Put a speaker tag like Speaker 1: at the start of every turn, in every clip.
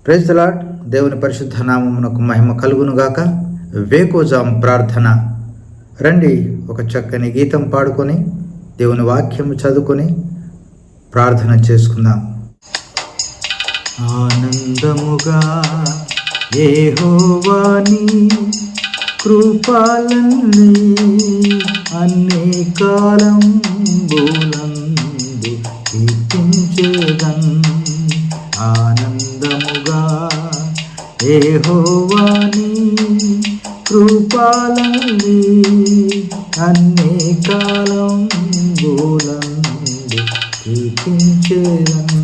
Speaker 1: Praise the lord. దేవుని పరిశుద్ధ నామమునకు మహిమ కలుగునుగాక. వేకోజాం ప్రార్థన. రండి, ఒక చక్కని గీతం పాడుకొని దేవుని వాక్యము చదువుకొని ప్రార్థన చేసుకుందాం. ఆనందముగా యెహోవాని కృపలన్నీ అన్ని కాలంబులందు కీర్తించెదన్. ఆనందముగా యెహోవాని కృపలన్నీ అన్ని కాలంబులందు కీర్తించెదన్.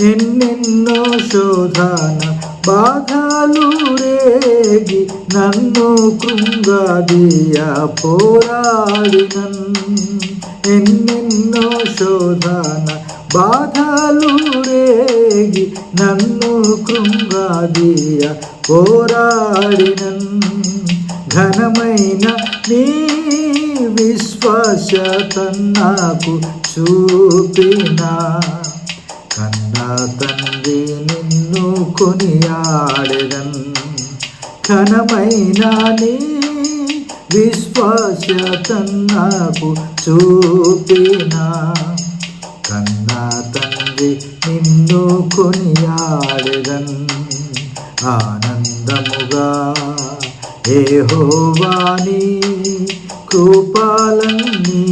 Speaker 1: ఎన్నెన్నో శోధన బాధలు రేగి నన్ను కృంగదీయ పోరాడినన్. ఎన్నెన్నో శోధన బాధలు రేగి నన్ను కృంగదీయ పోరాడినన్. ఘనమైన నీ విశ్వాసత నాకు చూపిన కన్నా తండ్రి నిన్ను కొనియాడెదన్. ఘనమైన నీ విశ్వాసత నాకు చూపిన కన్నా తండ్రి నిన్ను కొనియాడెదన్. ఆనందముగా యెహోవాని కృపలన్నీ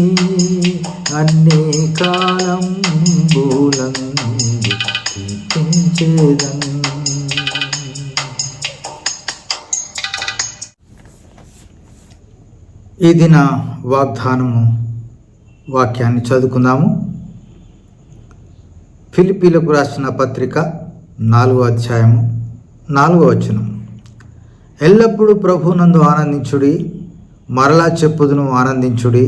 Speaker 1: అన్ని కాలంబులందు కీర్తించెదన్. ఈ దిన వాగ్దానము వాక్యాన్ని చదువుకుందాము. ఫిలిప్పీలకు రాసిన పత్రిక 4వ అధ్యాయము 4వ వచనం. ఎల్లప్పుడూ ప్రభువునందు ఆనందించుడి, మరలా చెప్పుదును ఆనందించుడి.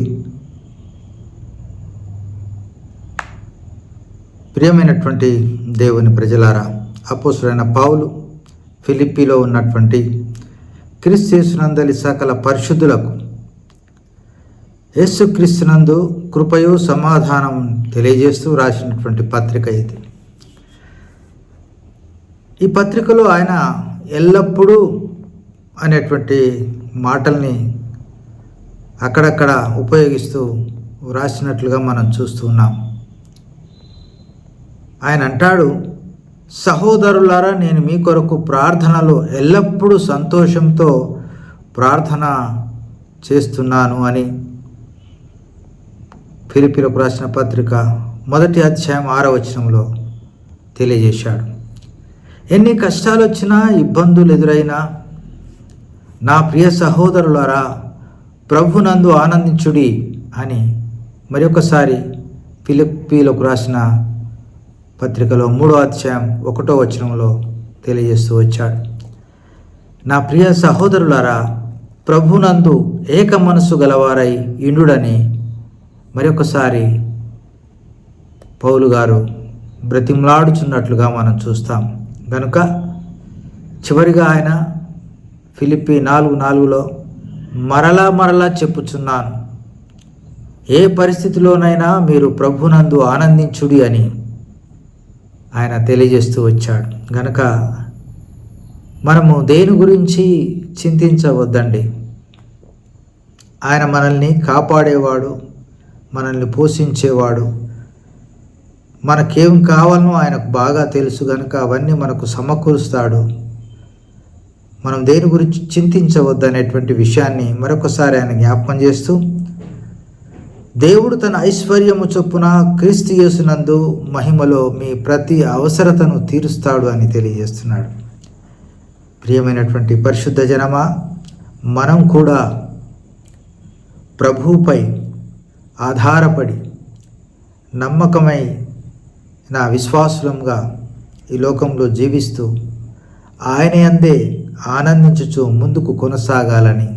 Speaker 1: ప్రియమైనటువంటి దేవుని ప్రజలారా, అపోస్తలుడైన పౌలు ఫిలిప్పీలో ఉన్నటువంటి క్రీస్తు యేసునందలి సకల పరిశుద్ధులకు యేసుక్రీస్తునందు కృపయు సమాధానం తెలియజేస్తూ రాసినటువంటి పత్రిక ఇది. ఈ పత్రికలో ఆయన ఎల్లప్పుడూ అనేటువంటి మాటల్ని అక్కడక్కడ ఉపయోగిస్తూ రాసినట్లుగా మనం చూస్తూ ఉన్నాం. ఆయన అంటాడు, సహోదరులారా, నేను మీ కొరకు ప్రార్థనలో ఎల్లప్పుడూ సంతోషంతో ప్రార్థన చేస్తున్నాను అని ఫిలిప్పీలకు రాసిన పత్రిక 1వ అధ్యాయం 6వ వచనంలో తెలియజేశాడు. ఎన్ని కష్టాలు వచ్చినా, ఇబ్బందులు ఎదురైనా, నా ప్రియ సహోదరులారా ప్రభునందు ఆనందించుడి అని మరొకసారి ఫిలిప్పీలకు రాసిన పత్రికలో 3వ అధ్యాయం 1వ వచనంలో తెలియజేస్తూ వచ్చాడు. నా ప్రియ సహోదరులారా ప్రభునందు ఏక మనసు గలవారై ఇండుడని మరొకసారి పౌలు గారు బ్రతిమలాడుచున్నట్లుగా మనం చూస్తాం. కనుక చివరిగా ఆయన ఫిలిప్పీ 4:4లో మరలా చెప్పుచున్నాను, ఏ పరిస్థితిలోనైనా మీరు ప్రభునందు ఆనందించుడి అని ఆయన తెలియజేస్తూ వచ్చాడు. కనుక మనము దేని గురించి చింతించవద్దండి. ఆయన మనల్ని కాపాడేవాడు, మనల్ని పోషించేవాడు. మనకేం కావాలనో ఆయనకు బాగా తెలుసు. కనుక అవన్నీ మనకు సమకూరుస్తాడు. మనం దేని గురించి చింతించవద్దనేటువంటి విషయాన్ని మరొకసారి ఆయన జ్ఞాపకం చేస్తూ, దేవుడు తన ఐశ్వర్యము చొప్పున క్రీస్తు యేసునందు మహిమలో మీ ప్రతి అవసరతను తీరుస్తాడు అని తెలియజేస్తున్నాడు. ప్రియమైనటువంటి పరిశుద్ధ జనమా, మనం కూడా ప్రభువుపై ఆధారపడి నమ్మకమై నా విశ్వాసులంగా ఈ లోకంలో జీవిస్తూ ఆయన యందే ఆనందించుచు ముందుకు కొనసాగాలని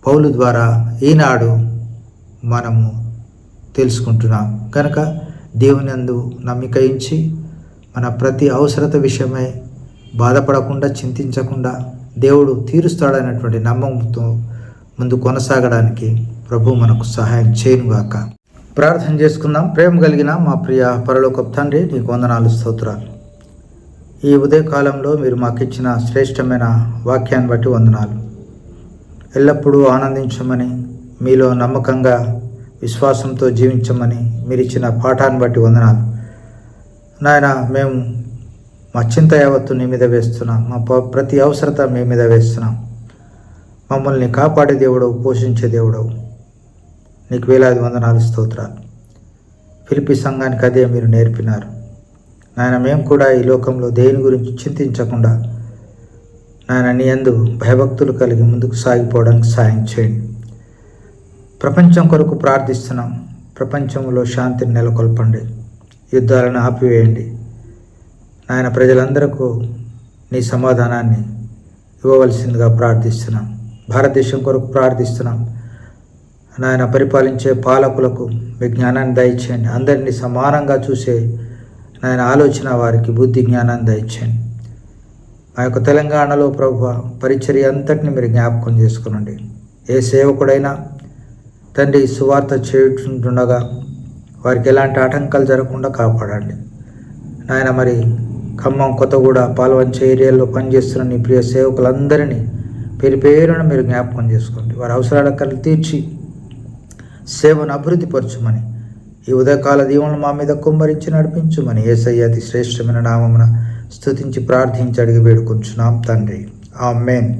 Speaker 1: పౌలు ద్వారా ఈనాడు మనము తెలుసుకుంటున్నాం. కనుక దేవుని యందు నమ్మిక ఉంచి మన ప్రతి అవసరత విషయమై బాధపడకుండా, చింతించకుండా దేవుడు తీరుస్తాడనేటువంటి నమ్మకంతో ముందు కొనసాగడానికి ప్రభు మనకు సహాయం చేయనుగాక. ప్రార్థన చేసుకుందాం. ప్రేమ కలిగిన మా ప్రియ పరలోకపు తండ్రి, నీకు వందనాలు, స్తోత్రాలు. ఈ ఉదయకాలంలో మీరు మాకు ఇచ్చిన శ్రేష్టమైన వాక్యాన్ని బట్టి వందనాలు. ఎల్లప్పుడూ ఆనందించమని, మీలో నమ్మకంగా విశ్వాసంతో జీవించమని మీరు ఇచ్చిన పాఠాన్ని బట్టి వందనాలు. నాయన, మేము మా చింత యావత్తు నీ మీద వేస్తున్నాం. మా ప్రతి అవసరత మీ మీద వేస్తున్నాం. మమ్మల్ని కాపాడే దేవుడవు, పోషించే దేవుడవు, నీకు వేలాది వందనాలు, స్తోత్రాలు. ఫిలిప్పీ సంఘానికి అదే మీరు నేర్పినారు నాయన. మేము కూడా ఈ లోకంలో దేని గురించి చింతించకుండా నాయన నీ యందు భయభక్తులు కలిగి ముందుకు సాగిపోవడానికి సాయం చేయండి. ప్రపంచం కొరకు ప్రార్థిస్తున్నాం. ప్రపంచంలో శాంతిని నెలకొల్పండి, యుద్ధాలను ఆపివేయండి నాయన. ప్రజలందరికీ నీ సమాధానాన్ని ఇవ్వవలసిందిగా ప్రార్థిస్తున్నాం. భారతదేశం కొరకు ప్రార్థిస్తున్నాం నాయన. పరిపాలించే పాలకులకు మీ జ్ఞానాన్ని దయచేయండి. అందరినీ సమానంగా చూసే నాయన ఆలోచన వారికి బుద్ధి జ్ఞానాన్ని దయచేయండి. మా యొక్క తెలంగాణలో ప్రభువా పరిచర్య అంతటిని మీరు జ్ఞాపకం చేసుకునండి. ఏ సేవకుడైనా తండ్రి సువార్త చేయుతుండగా వారికి ఎలాంటి ఆటంకాలు జరగకుండా కాపాడండి నాయన. మరి ఖమ్మం, కొత్తగూడ, పాల్వంచ ఏరియాల్లో పనిచేస్తున్న నీ ప్రియ సేవకులందరినీ పేరు పేరున మీరు జ్ఞాపకం చేసుకోండి. వారి అవసరాలకు తీర్చి సేవను అభివృద్ధి పరచుమని, ఈ ఉదయకాల దీవెనలు మా మీద కుమ్మరించి నడిపించుమని యేసయ్య అతి శ్రేష్టమైన నామమున స్తుతించి ప్రార్థించి అడిగి వేడుకొంచున్నాం తండ్రి. ఆమేన్.